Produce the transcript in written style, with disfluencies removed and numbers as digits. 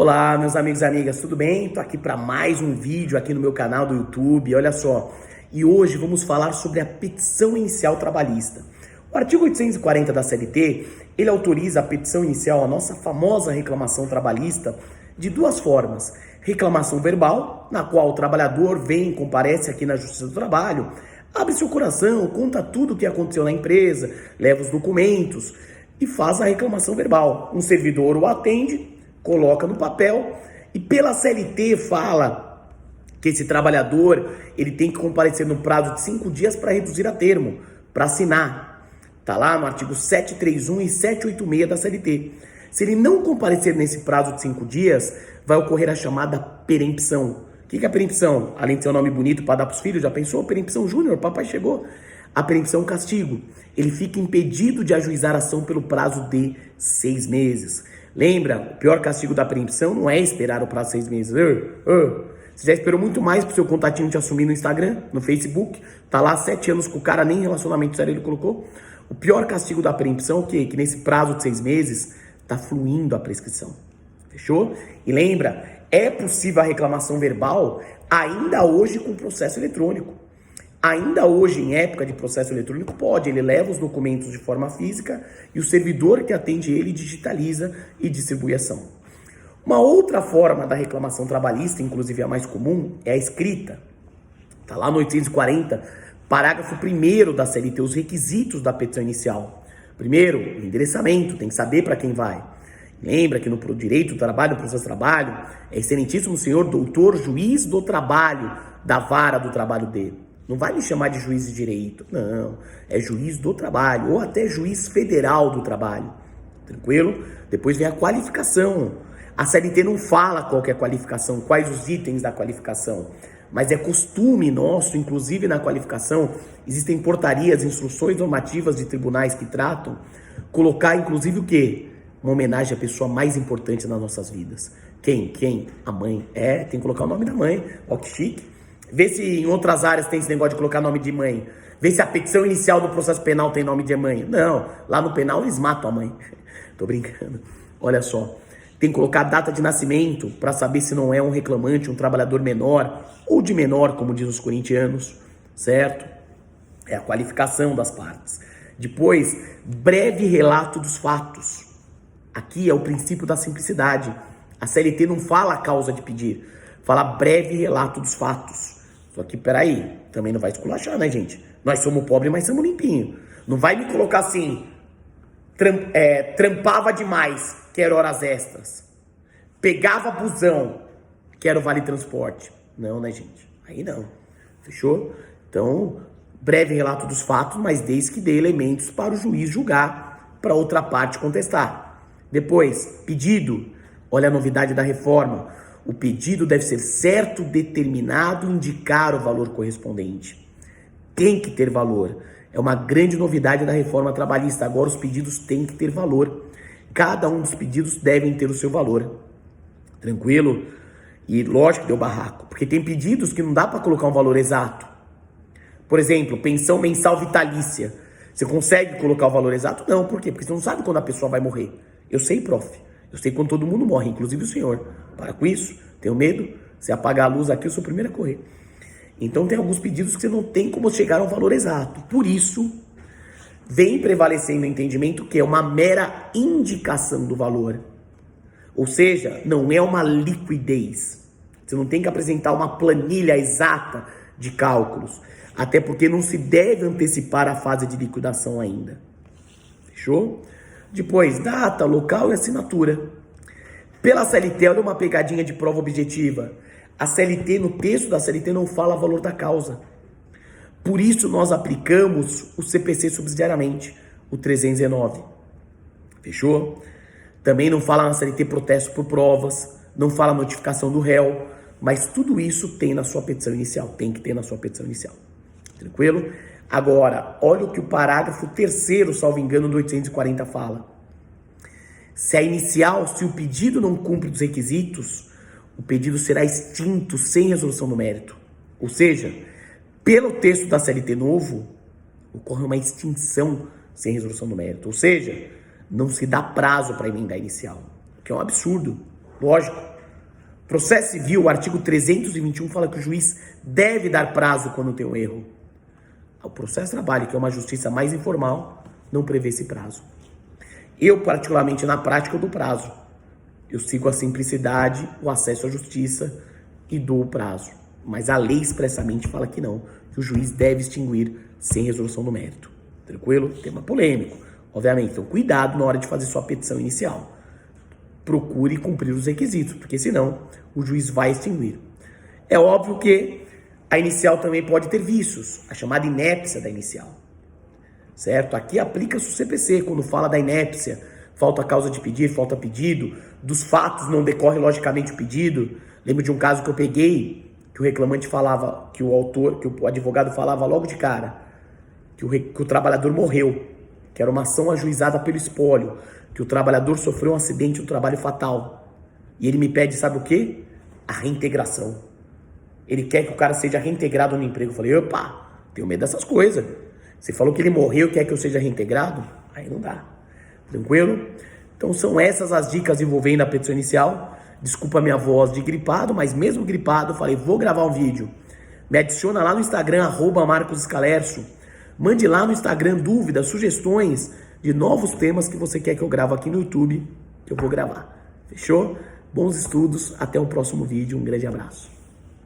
Olá, meus amigos e amigas, tudo bem? Tô aqui para mais um vídeo aqui no meu canal do YouTube, olha só. E hoje vamos falar sobre a petição inicial trabalhista. O artigo 840 da CLT, ele autoriza a petição inicial, a nossa famosa reclamação trabalhista, de duas formas. Reclamação verbal, na qual o trabalhador vem, comparece aqui na Justiça do Trabalho, abre seu coração, conta tudo o que aconteceu na empresa, leva os documentos e faz a reclamação verbal. Um servidor o atende, coloca no papel e pela CLT fala que esse trabalhador ele tem que comparecer no prazo de 5 dias para reduzir a termo, para assinar. Está lá no artigo 731 e 786 da CLT. Se ele não comparecer nesse prazo de 5 dias, vai ocorrer a chamada perempção. O que é a perempção? Além de ser um nome bonito para dar para os filhos, já pensou? Perempção júnior, papai chegou. A perempção é um castigo. Ele fica impedido de ajuizar a ação pelo prazo de 6 meses. Lembra, o pior castigo da perempção não é esperar o prazo de 6 meses. Você já esperou muito mais pro seu contatinho te assumir no Instagram, no Facebook. Tá lá 7 anos com o cara, nem relacionamento sério ele colocou. O pior castigo da perempção é o quê? Que nesse prazo de 6 meses tá fluindo a prescrição. Fechou? E lembra, é possível a reclamação verbal ainda hoje com processo eletrônico. Ainda hoje, em época de processo eletrônico, pode. Ele leva os documentos de forma física e o servidor que atende ele digitaliza e distribui a ação. Uma outra forma da reclamação trabalhista, inclusive a mais comum, é a escrita. Está lá no 840, parágrafo 1º da CLT, os requisitos da petição inicial. Primeiro, o endereçamento, tem que saber para quem vai. Lembra que no direito do trabalho, no processo do trabalho, é excelentíssimo senhor doutor juiz do trabalho, da vara do trabalho dele. Não vai me chamar de juiz de direito, não. É juiz do trabalho, ou até juiz federal do trabalho. Tranquilo? Depois vem a qualificação. A CLT não fala qual que é a qualificação, quais os itens da qualificação. Mas é costume nosso, inclusive na qualificação, existem portarias, instruções normativas de tribunais que tratam, colocar inclusive o quê? Uma homenagem à pessoa mais importante nas nossas vidas. Quem? A mãe. Tem que colocar o nome da mãe. Ó, que chique. Vê se em outras áreas tem esse negócio de colocar nome de mãe. Vê se a petição inicial do processo penal tem nome de mãe. Não, lá no penal eles matam a mãe. Tô brincando. Olha só, tem que colocar a data de nascimento para saber se não é um reclamante, um trabalhador menor ou de menor, como diz os corintianos, certo? É a qualificação das partes. Depois, breve relato dos fatos. Aqui é o princípio da simplicidade. A CLT não fala a causa de pedir, fala breve relato dos fatos. Só que, peraí, também não vai esculachar, né, gente? Nós somos pobres, mas somos limpinhos. Não vai me colocar assim, trampava demais, quero horas extras. Pegava busão, quero vale transporte. Não, né, gente? Aí não. Fechou? Então, breve relato dos fatos, mas desde que dê elementos para o juiz julgar, para outra parte contestar. Depois, pedido. Olha a novidade da reforma. O pedido deve ser certo, determinado, indicar o valor correspondente. Tem que ter valor. É uma grande novidade da reforma trabalhista. Agora os pedidos têm que ter valor. Cada um dos pedidos devem ter o seu valor. Tranquilo? E lógico que deu barraco, porque tem pedidos que não dá para colocar um valor exato. Por exemplo, pensão mensal vitalícia. Você consegue colocar o valor exato? Não, por quê? Porque você não sabe quando a pessoa vai morrer. Eu sei, prof. Eu sei quando todo mundo morre, inclusive o senhor. Para com isso. Tenho medo. Se apagar a luz aqui, eu sou o primeiro a correr. Então tem alguns pedidos que você não tem como chegar ao valor exato. Por isso, vem prevalecendo o entendimento que é uma mera indicação do valor. Ou seja, não é uma liquidez. Você não tem que apresentar uma planilha exata de cálculos. Até porque não se deve antecipar a fase de liquidação ainda. Fechou? Depois, data, local e assinatura. Pela CLT, olha uma pegadinha de prova objetiva. A CLT, no texto da CLT, não fala valor da causa. Por isso, nós aplicamos o CPC subsidiariamente, o 319. Fechou? Também não fala na CLT protesto por provas, não fala notificação do réu, mas tudo isso tem na sua petição inicial, tem que ter na sua petição inicial. Tranquilo? Agora, olha o que o parágrafo 3º, salvo engano, do 840 fala. Se a inicial, se o pedido não cumpre os requisitos, o pedido será extinto sem resolução do mérito. Ou seja, pelo texto da CLT novo, ocorre uma extinção sem resolução do mérito. Ou seja, não se dá prazo para emendar inicial, que é um absurdo. Lógico, Processo civil, o artigo 321 fala que o juiz deve dar prazo quando tem um erro. O processo de trabalho, que é uma justiça mais informal, não prevê esse prazo. Eu, particularmente, na prática, eu dou prazo. Eu sigo a simplicidade, o acesso à justiça e dou o prazo. Mas a lei expressamente fala que não, que o juiz deve extinguir sem resolução do mérito. Tranquilo? Tema polêmico, obviamente. Então, cuidado na hora de fazer sua petição inicial. Procure cumprir os requisitos, porque senão o juiz vai extinguir. É óbvio que a inicial também pode ter vícios, a chamada inépcia da inicial. Certo? Aqui aplica-se o CPC, quando fala da inépcia, falta causa de pedir, falta pedido, dos fatos não decorre logicamente o pedido. Lembro de um caso que eu peguei, que o reclamante falava, que o advogado falava logo de cara, que o trabalhador morreu, que era uma ação ajuizada pelo espólio, que o trabalhador sofreu um acidente no trabalho fatal. E ele me pede, sabe o quê? A reintegração. Ele quer que o cara seja reintegrado no emprego. Eu falei, opa, tenho medo dessas coisas. Você falou que ele morreu, quer que eu seja reintegrado? Aí não dá. Tranquilo? Então são essas as dicas envolvendo a petição inicial. Desculpa a minha voz de gripado, mas mesmo gripado, eu falei, vou gravar um vídeo. Me adiciona lá no Instagram, @MarcosScalercio. Mande lá no Instagram dúvidas, sugestões de novos temas que você quer que eu grave aqui no YouTube, que eu vou gravar. Fechou? Bons estudos, até o próximo vídeo, um grande abraço.